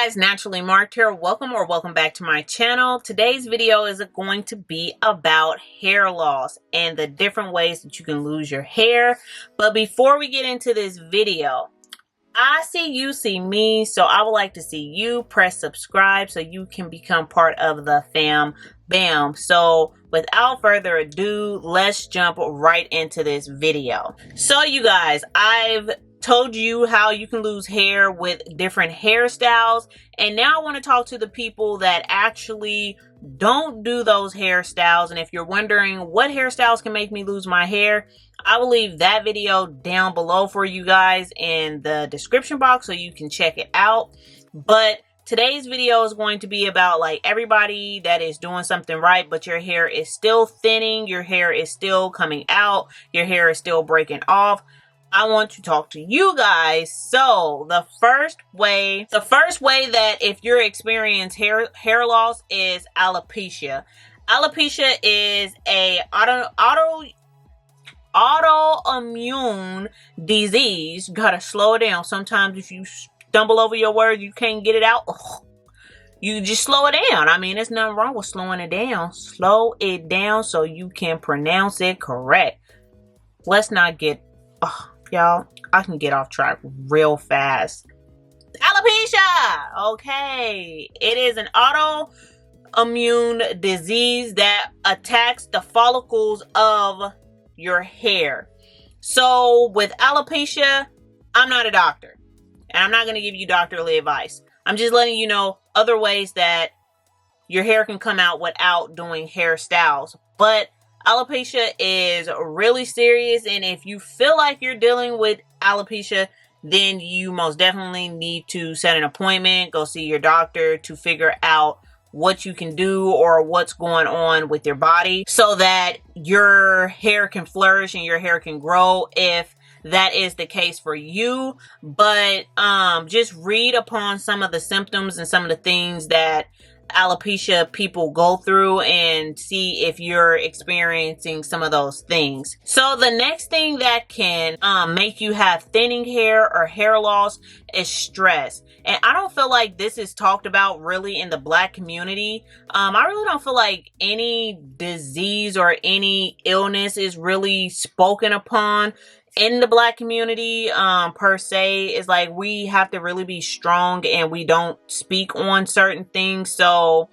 guys, Naturally Marked here. Welcome back to my channel. Today's video is going to be about hair loss and the different ways that you can lose your hair. But before we get into this video, I see you, see me, so I would like to see you press subscribe so you can become part of the fam bam. So without further ado, let's jump right into this video. So you guys, I've told you how you can lose hair with different hairstyles, and now I want to talk to the people that actually don't do those hairstyles. And if you're wondering what hairstyles can make me lose my hair, I will leave that video down below for you guys in the description box so you can check it out. But today's video is going to be about like everybody that is doing something right, but your hair is still thinning, your hair is still coming out, your hair is still breaking off. I want to talk to you guys. So the first way that if you're experiencing hair loss is alopecia. Alopecia is a autoimmune disease. You gotta slow it down. Sometimes if you stumble over your words, you can't get it out. You just slow it down. I mean, there's nothing wrong with slowing it down. Slow it down so you can pronounce it correct. Let's not get... y'all, I can get off track real fast. Alopecia! Okay. It is an autoimmune disease that attacks the follicles of your hair. So with alopecia, I'm not a doctor. And I'm not going to give you doctorly advice. I'm just letting you know other ways that your hair can come out without doing hairstyles. But alopecia is really serious, and if you feel like you're dealing with alopecia, then you most definitely need to set an appointment, go see your doctor to figure out what you can do or what's going on with your body so that your hair can flourish and your hair can grow if that is the case for you. But just read upon some of the symptoms and some of the things that alopecia people go through and see if you're experiencing some of those things. So the next thing that can make you have thinning hair or hair loss is stress. And I don't feel like this is talked about really in the Black community. I really don't feel like any disease or any illness is really spoken upon in the Black community per se. Is like we have to really be strong and we don't speak on certain things. So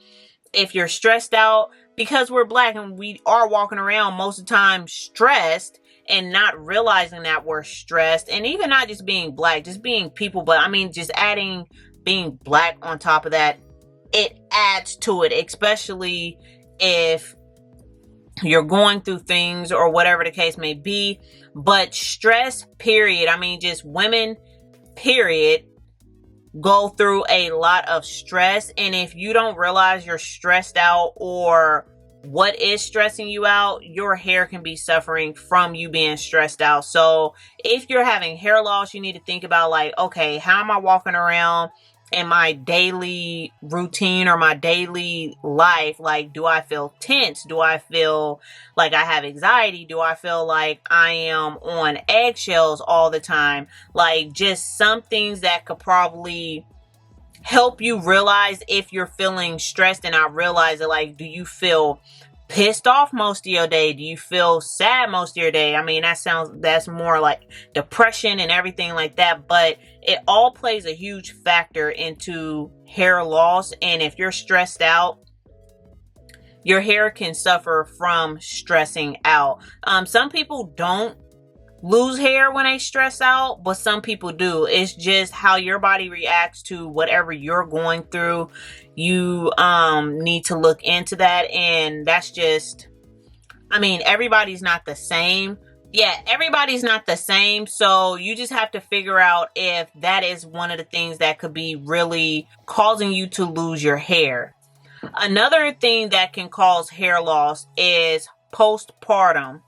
if you're stressed out, because we're Black and we are walking around most of the time stressed and not realizing that we're stressed, and even not just being Black, just being people, but I mean just adding being Black on top of that, it adds to it, especially if you're going through things or whatever the case may be. But stress, period, I mean just women, period, go through a lot of stress. And if you don't realize you're stressed out or what is stressing you out, your hair can be suffering from you being stressed out. So if you're having hair loss, you need to think about like, okay, how am I walking around in my daily routine or my daily life? Like, do I feel tense? Do I feel like I have anxiety? Do I feel like I am on eggshells all the time? Like, just some things that could probably help you realize if you're feeling stressed and not realize it. Like, do you feel pissed off most of your day? Do you feel sad most of your day? I mean, that's more like depression and everything like that, but it all plays a huge factor into hair loss. And if you're stressed out, your hair can suffer from stressing out. Some people don't lose hair when they stress out, but some people do. It's just how your body reacts to whatever you're going through. You need to look into that. And that's just, I mean, everybody's not the same. Yeah, everybody's not the same. So you just have to figure out if that is one of the things that could be really causing you to lose your hair. Another thing that can cause hair loss is postpartum.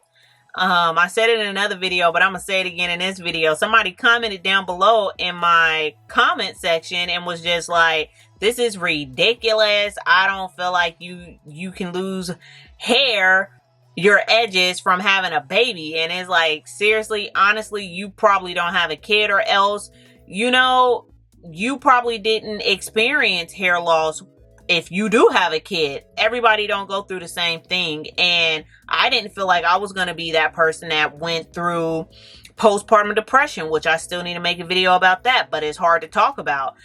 I said it in another video, but I'm gonna say it again in this video. Somebody commented down below in my comment section and was just like, this is ridiculous. I don't feel like you can lose hair, your edges, from having a baby. And it's like, seriously, honestly, you probably don't have a kid, or else, you know, you probably didn't experience hair loss if you do have a kid. Everybody don't go through the same thing, and I didn't feel like I was going to be that person that went through postpartum depression, which I still need to make a video about that, but it's hard to talk about.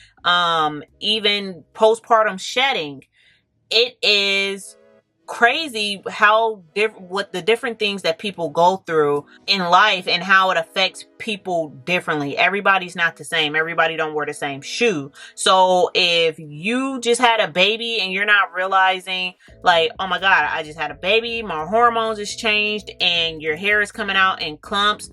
Even postpartum shedding, it is crazy how what the different things that people go through in life and how it affects people differently. Everybody's not the same. Everybody don't wear the same shoe. So if you just had a baby and you're not realizing, like, oh my God, I just had a baby, my hormones has changed, and your hair is coming out in clumps,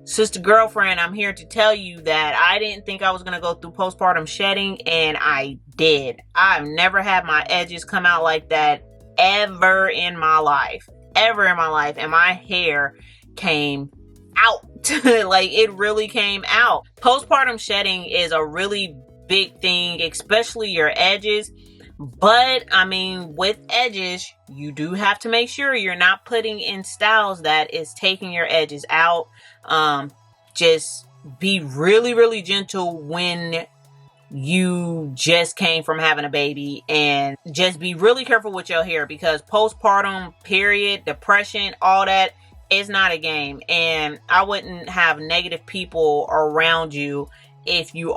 sister girlfriend, I'm here to tell you that I didn't think I was going to go through postpartum shedding, and I did. I've never had my edges come out like that ever in my life, and my hair came out. Like, it really came out. Postpartum shedding is a really big thing, especially your edges. But I mean, with edges, you do have to make sure you're not putting in styles that is taking your edges out. Just be really, really gentle when you just came from having a baby, and just be really careful with your hair, because postpartum, period, depression, all that is not a game. And I wouldn't have negative people around you if you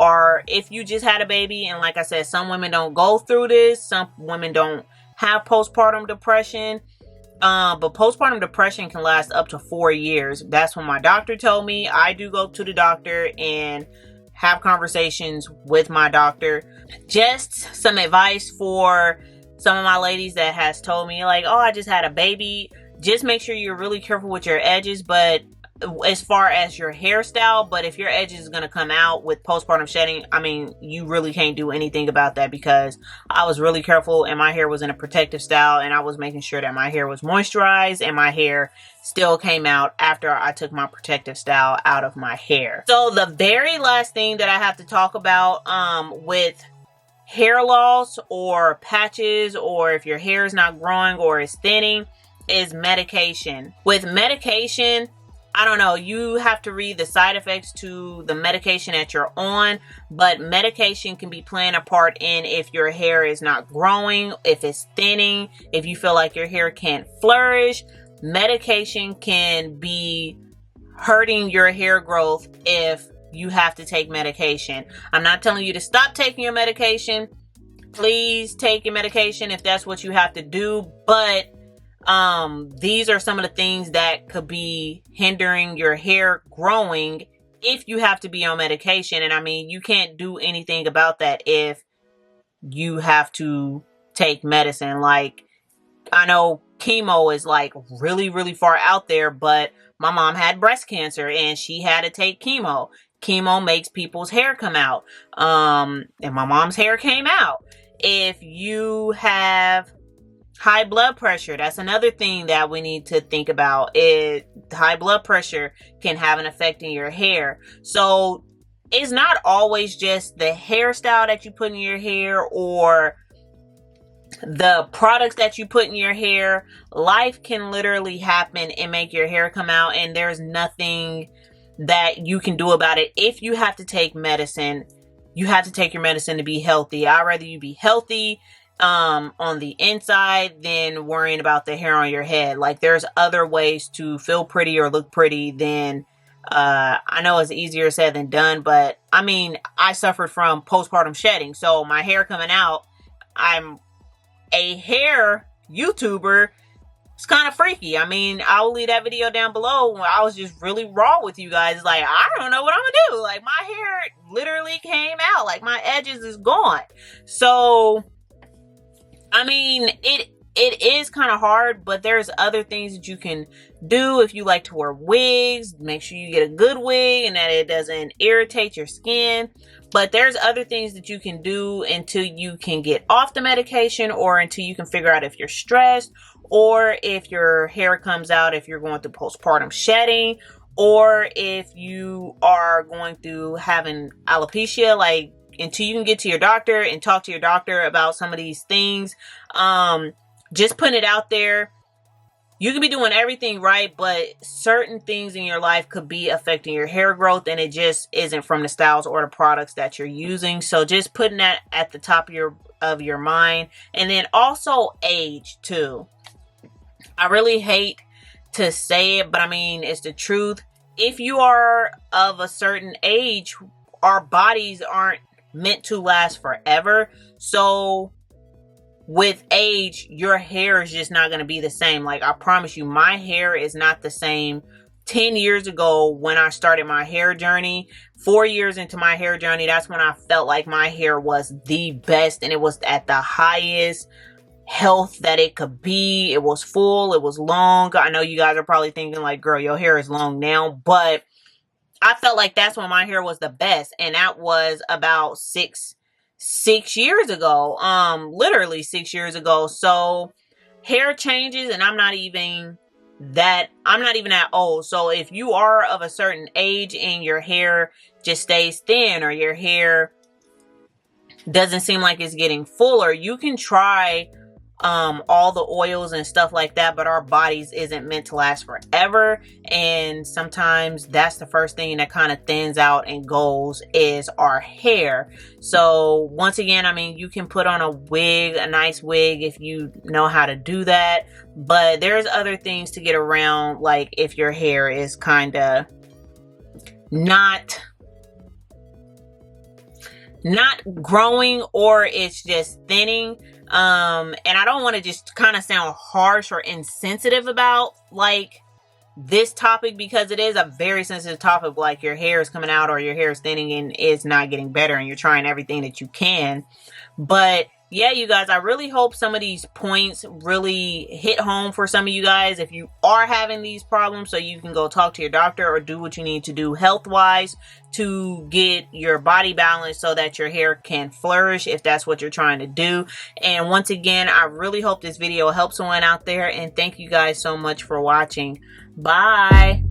just had a baby. And like I said, some women don't go through this, some women don't have postpartum depression, but postpartum depression can last up to 4 years. That's what my doctor told me. I do go to the doctor and have conversations with my doctor. Just some advice for some of my ladies that has told me, like, oh, I just had a baby. Just make sure you're really careful with your edges, but as far as your hairstyle. But if your edges is going to come out with postpartum shedding, I mean, you really can't do anything about that, because I was really careful and my hair was in a protective style, and I was making sure that my hair was moisturized, and my hair still came out after I took my protective style out of my hair. So the very last thing that I have to talk about with hair loss or patches, or if your hair is not growing or is thinning, is medication. With medication, I don't know, you have to read the side effects to the medication that you're on, but medication can be playing a part in if your hair is not growing, if it's thinning, if you feel like your hair can't flourish. Medication can be hurting your hair growth if you have to take medication. I'm not telling you to stop taking your medication. Please take your medication if that's what you have to do, but these are some of the things that could be hindering your hair growing if you have to be on medication. And I mean, you can't do anything about that if you have to take medicine. Like, I know chemo is like really, really far out there, but my mom had breast cancer and she had to take chemo. Chemo makes people's hair come out. And my mom's hair came out. If you have high blood pressure, that's another thing that we need to think about. High blood pressure can have an effect in your hair. So it's not always just the hairstyle that you put in your hair or the products that you put in your hair. Life can literally happen and make your hair come out, and there's nothing that you can do about it. If you have to take medicine, you have to take your medicine to be healthy. I'd rather you be healthy on the inside than worrying about the hair on your head. Like, there's other ways to feel pretty or look pretty than I know it's easier said than done, but I mean, I suffered from postpartum shedding, so my hair coming out, I'm a hair YouTuber. It's kind of freaky. I mean, I will leave that video down below when I was just really raw with you guys. Like, I don't know what I'm gonna do. Like, my hair literally came out. Like, my edges is gone. So I mean, it is kind of hard, but there's other things that you can do. If you like to wear wigs, make sure you get a good wig and that it doesn't irritate your skin. But there's other things that you can do until you can get off the medication, or until you can figure out if you're stressed, or if your hair comes out, if you're going through postpartum shedding, or if you are going through having alopecia. Like, until you can get to your doctor and talk to your doctor about some of these things. Just putting it out there, you could be doing everything right, but certain things in your life could be affecting your hair growth, and it just isn't from the styles or the products that you're using. So just putting that at the top of your mind. And then also age too. I really hate to say it, but I mean, it's the truth. If you are of a certain age, our bodies aren't meant to last forever. So with age, your hair is just not going to be the same. Like, I promise you, my hair is not the same 10 years ago when I started my hair journey. 4 years into my hair journey, that's when I felt like my hair was the best, and it was at the highest health that it could be. It was full, it was long. I know you guys are probably thinking like, girl, your hair is long now, but I felt like that's when my hair was the best, and that was about six years ago. Literally 6 years ago. So hair changes, and I'm not even that old. So if you are of a certain age and your hair just stays thin, or your hair doesn't seem like it's getting fuller, you can try all the oils and stuff like that, but our bodies isn't meant to last forever, and sometimes that's the first thing that kind of thins out and goes is our hair. So once again, I mean, you can put on a wig, a nice wig, if you know how to do that, but there's other things to get around, like if your hair is kind of not growing, or it's just thinning. And I don't want to just kind of sound harsh or insensitive about like this topic, because it is a very sensitive topic. Like, your hair is coming out, or your hair is thinning and it's not getting better, and you're trying everything that you can. But yeah, you guys, I really hope some of these points really hit home for some of you guys if you are having these problems, so you can go talk to your doctor or do what you need to do health wise to get your body balanced so that your hair can flourish, if that's what you're trying to do. And once again, I really hope this video helps someone out there, and thank you guys so much for watching. Bye.